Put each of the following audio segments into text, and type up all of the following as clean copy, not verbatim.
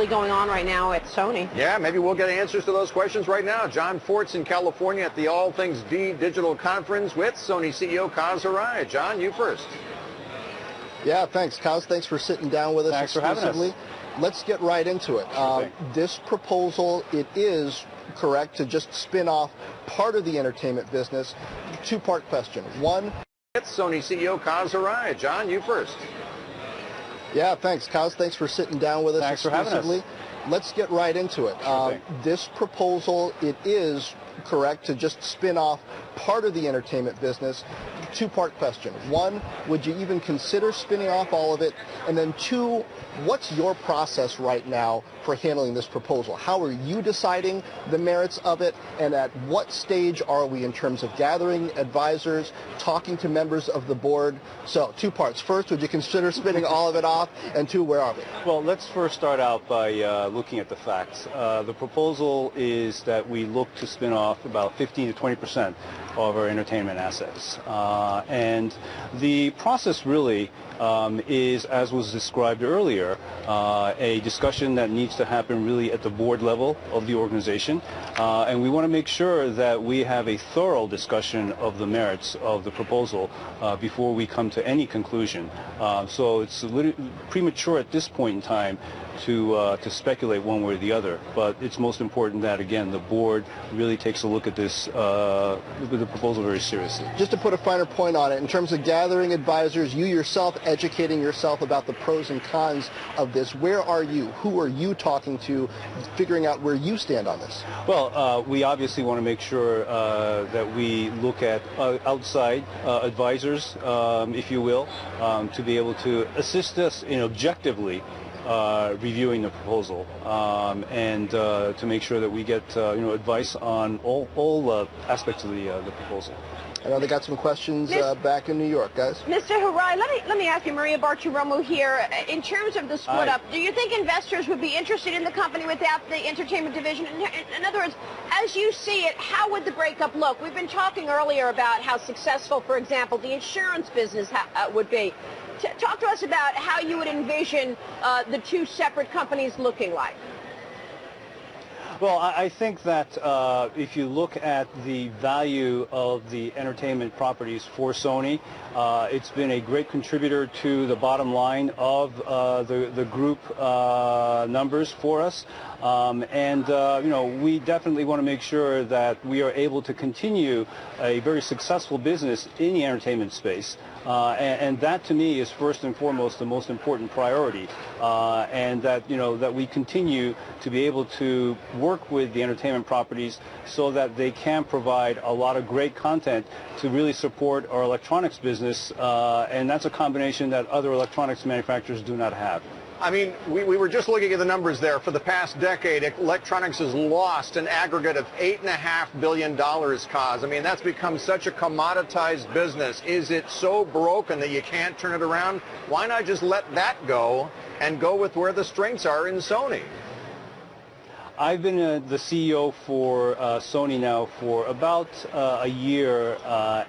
really going on right now at Sony? Yeah, maybe we'll get answers to those questions right now. John Fort's in California at the All Things V Digital Conference with Sony CEO Kaz Hirai. John, you first. Yeah, thanks, Kaz. Thanks for sitting down with us exclusively. Let's get right into it. This proposal, it is correct to just spin off part of the entertainment business. Two-part question. One, it's Sony CEO Kaz Hirai. John, you first. Yeah, thanks, Kaz. Thanks for sitting down with us exclusively. Let's get right into it. This proposal, it is correct to just spin off part of the entertainment business. Two-part question. One, would you even consider spinning off all of it? And then two, what's your process right now for handling this proposal? How are you deciding the merits of it? And at what stage are we in terms of gathering advisors, talking to members of the board? So two parts. First, would you consider spinning all of it off? And two, where are we? Well, let's first start out by looking at the facts. The proposal is that we look to spin off about 15 to 20% of our entertainment assets. And the process really is, as was described earlier, a discussion that needs to happen really at the board level of the organization. And we want to make sure that we have a thorough discussion of the merits of the proposal before we come to any conclusion. So it's a little premature at this point in time to speculate one way or the other, but it's most important that, again, the board really takes a look at this, with the proposal very seriously. Just to put a finer point on it, in terms of gathering advisors, you yourself educating yourself about the pros and cons of this, where are you? Who are you talking to, figuring out where you stand on this? Well, we obviously want to make sure that we look at outside advisors, if you will, to be able to assist us in objectively reviewing the proposal, and to make sure that we get advice on all aspects of the proposal. I know they got some questions back in New York, guys. Mr. Hirai, let me ask you, Maria Bartiromo here. In terms of the split up, do you think investors would be interested in the company without the entertainment division? In other words, as you see it, how would the breakup look? We've been talking earlier about how successful, for example, the insurance business would be. Talk to us about how you would envision the two separate companies looking like. Well, I think that if you look at the value of the entertainment properties for Sony, it's been a great contributor to the bottom line of the group numbers for us. We definitely want to make sure that we are able to continue a very successful business in the entertainment space. And that, to me, is first and foremost the most important priority, and that that we continue to be able to work with the entertainment properties so that they can provide a lot of great content to really support our electronics business, and that's a combination that other electronics manufacturers do not have. I mean, we were just looking at the numbers there. For the past decade, electronics has lost an aggregate of $8.5 billion, Kaz. I mean, that's become such a commoditized business. Is it so broken that you can't turn it around? Why not just let that go and go with where the strengths are in Sony? I've been the CEO for Sony now for about a year,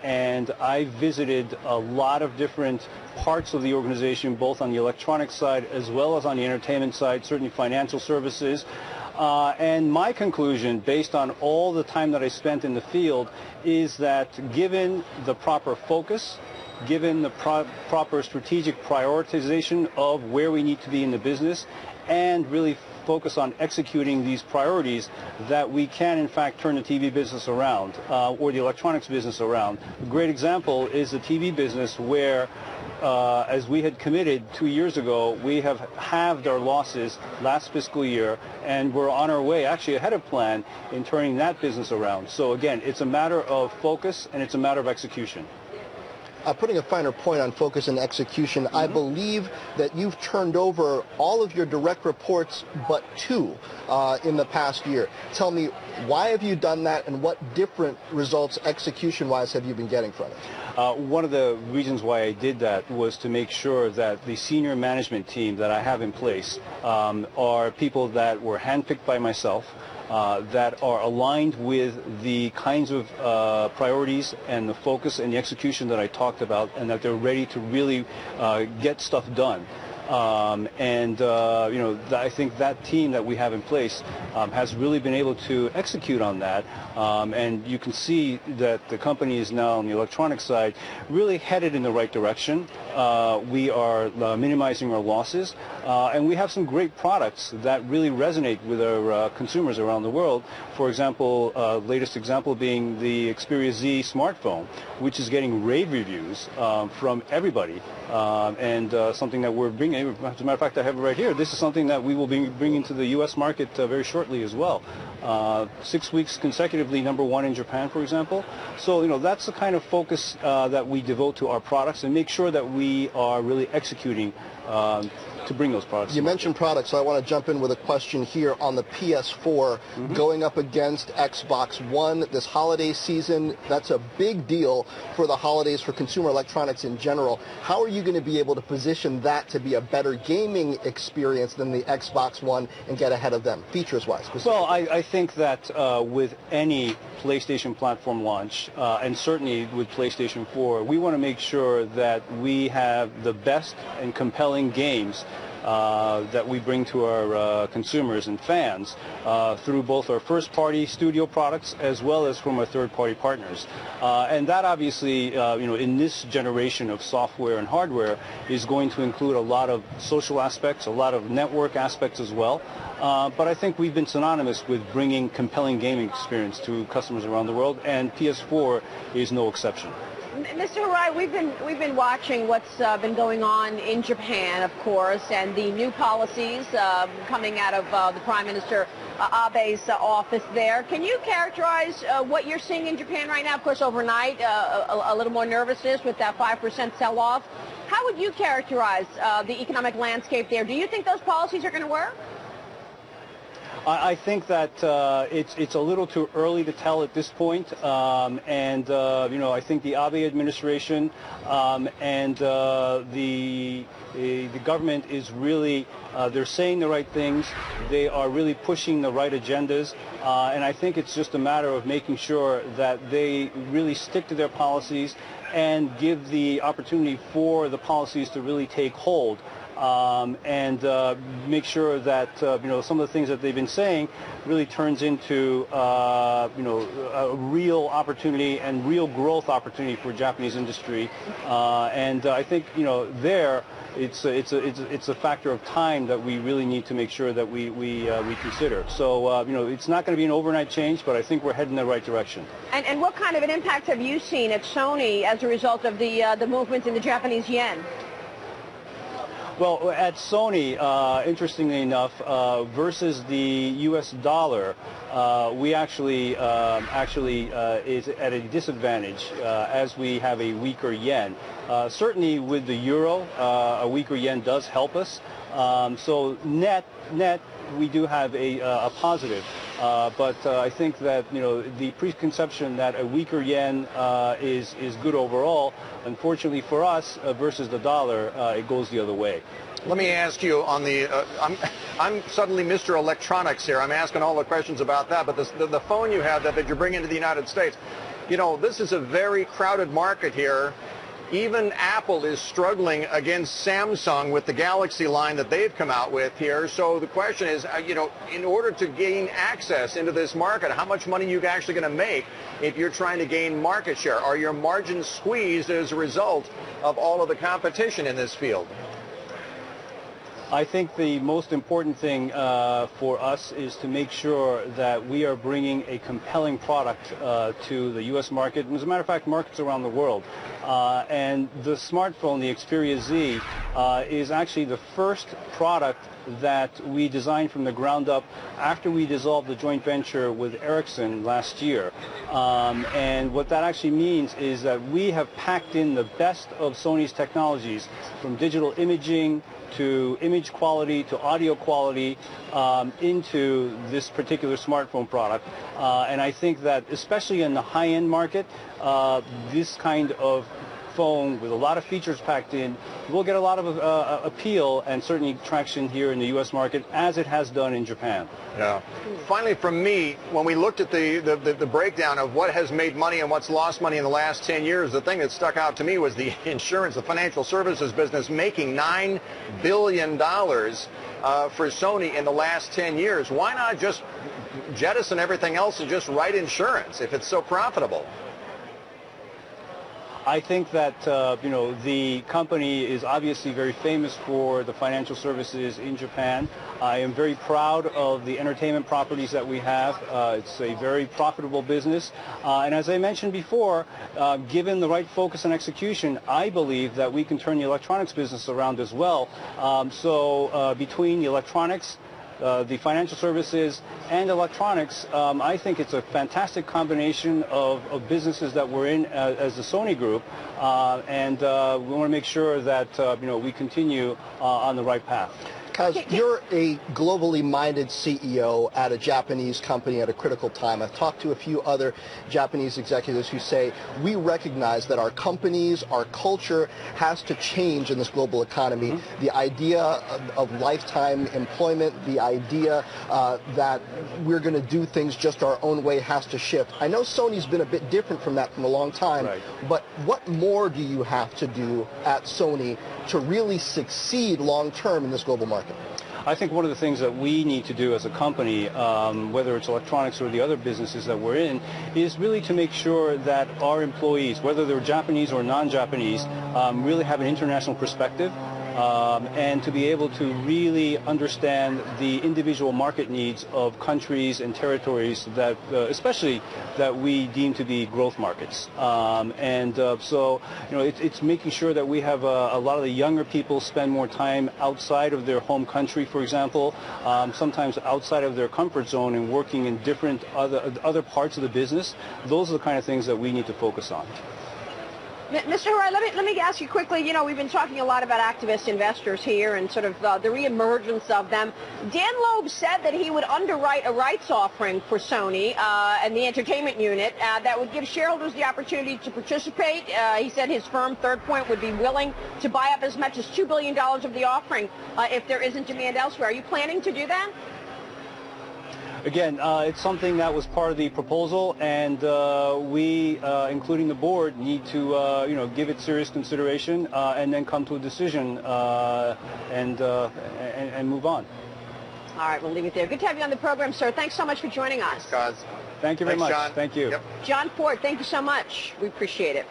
and I visited a lot of different parts of the organization, both on the electronics side as well as on the entertainment side, certainly financial services. And my conclusion, based on all the time that I spent in the field, is that given the proper focus, given the proper strategic prioritization of where we need to be in the business, and really focus on executing these priorities, that we can in fact turn the TV business around, or the electronics business around. A great example is the TV business, where as we had committed 2 years ago, we have halved our losses last fiscal year, and we're on our way, actually ahead of plan, in turning that business around. So again, it's a matter of focus and it's a matter of execution. Putting a finer point on focus and execution, I believe that you've turned over all of your direct reports but two in the past year. Tell me, why have you done that, and what different results execution-wise have you been getting from it? One of the reasons why I did that was to make sure that the senior management team that I have in place are people that were handpicked by myself, that are aligned with the kinds of priorities and the focus and the execution that I talked about, and that they're ready to really get stuff done. I think that team that we have in place has really been able to execute on that. And you can see that the company is now on the electronics side really headed in the right direction. We are minimizing our losses, and we have some great products that really resonate with our consumers around the world. For example, latest example being the Xperia Z smartphone, which is getting rave reviews from everybody, and something that we're bringing. As a matter of fact, I have it right here. This is something that we will be bringing to the U.S. market very shortly as well. 6 weeks consecutively #1 in Japan, for example. So, that's the kind of focus that we devote to our products and make sure that we are really executing to bring those products. You mentioned products, so I want to jump in with a question here on the PS4 going up against Xbox One this holiday season. That's a big deal for the holidays for consumer electronics in general. How are you going to be able to position that to be a better gaming experience than the Xbox One and get ahead of them, features-wise? Well, I think that with any PlayStation platform launch, and certainly with PlayStation 4, we want to make sure that we have the best and compelling games that we bring to our consumers and fans through both our first-party studio products as well as from our third-party partners. And that obviously, in this generation of software and hardware is going to include a lot of social aspects, a lot of network aspects as well. But I think we've been synonymous with bringing compelling gaming experience to customers around the world, and PS4 is no exception. Mr. Hirai, we've been watching what's been going on in Japan, of course, and the new policies coming out of the Prime Minister Abe's office there. Can you characterize what you're seeing in Japan right now? Of course, overnight, a little more nervousness with that 5% sell-off. How would you characterize the economic landscape there? Do you think those policies are going to work? I think that it's a little too early to tell at this point, and I think the Abe administration and the government is really they're saying the right things. They are really pushing the right agendas, and I think it's just a matter of making sure that they really stick to their policies and give the opportunity for the policies to really take hold. And make sure that some of the things that they've been saying really turns into a real opportunity and real growth opportunity for Japanese industry. And I think there it's a factor of time that we really need to make sure that we consider. So it's not going to be an overnight change, but I think we're heading in the right direction. And what kind of an impact have you seen at Sony as a result of the movement in the Japanese yen? Well, at Sony, interestingly enough, versus the U.S. dollar, we actually is at a disadvantage as we have a weaker yen. Certainly with the euro, a weaker yen does help us. So net, we do have a positive. But I think that the preconception that a weaker yen is good overall, unfortunately for us versus the dollar, it goes the other way. Let me ask you on the I'm suddenly Mr. Electronics here. I'm asking all the questions about that, but the phone you have that you're bringing to the United States, this is a very crowded market here. Even Apple is struggling against Samsung with the Galaxy line that they've come out with here. So the question is, in order to gain access into this market, how much money are you actually going to make if you're trying to gain market share? Are your margins squeezed as a result of all of the competition in this field? I think the most important thing for us is to make sure that we are bringing a compelling product to the U.S. market, and as a matter of fact, markets around the world. And the smartphone, the Xperia Z, is actually the first product that we designed from the ground up after we dissolved the joint venture with Ericsson last year. And what that actually means is that we have packed in the best of Sony's technologies, from digital imaging to image quality to audio quality into this particular smartphone product. And I think that especially in the high-end market, this kind of phone with a lot of features packed in will get a lot of appeal and certainly traction here in the U.S. market, as it has done in Japan. Yeah. Finally, from me, when we looked at the breakdown of what has made money and what's lost money in the last 10 years, the thing that stuck out to me was the insurance, the financial services business making $9 billion for Sony in the last 10 years. Why not just jettison everything else and just write insurance if it's so profitable? I think that the company is obviously very famous for the financial services in Japan. I am very proud of the entertainment properties that we have. It's a very profitable business. And as I mentioned before, given the right focus and execution, I believe that we can turn the electronics business around as well. So between the electronics, the financial services, and electronics, I think it's a fantastic combination of businesses that we're in as the Sony Group, and we want to make sure that we continue on the right path. Kaz, you're a globally minded CEO at a Japanese company at a critical time. I've talked to a few other Japanese executives who say we recognize that our companies, our culture has to change in this global economy. Mm-hmm. The idea of lifetime employment, the idea that we're going to do things just our own way has to shift. I know Sony's been a bit different from that from a long time, right. But what more do you have to do at Sony to really succeed long term in this global market? I think one of the things that we need to do as a company, whether it's electronics or the other businesses that we're in, is really to make sure that our employees, whether they're Japanese or non-Japanese, really have an international perspective. And to be able to really understand the individual market needs of countries and territories that, especially that we deem to be growth markets. So, it's making sure that we have a lot of the younger people spend more time outside of their home country, for example, sometimes outside of their comfort zone and working in different other parts of the business. Those are the kind of things that we need to focus on. Mr. Hirai, let me ask you quickly, we've been talking a lot about activist investors here and sort of the reemergence of them. Dan Loeb said that he would underwrite a rights offering for Sony and the entertainment unit that would give shareholders the opportunity to participate. He said his firm, Third Point, would be willing to buy up as much as $2 billion of the offering if there isn't demand elsewhere. Are you planning to do that? Again, it's something that was part of the proposal, and we, including the board, need to, give it serious consideration and then come to a decision and move on. All right, we'll leave it there. Good to have you on the program, sir. Thanks so much for joining us. Kaz. Thank you very much. John. Thank you. Yep. John Ford, thank you so much. We appreciate it.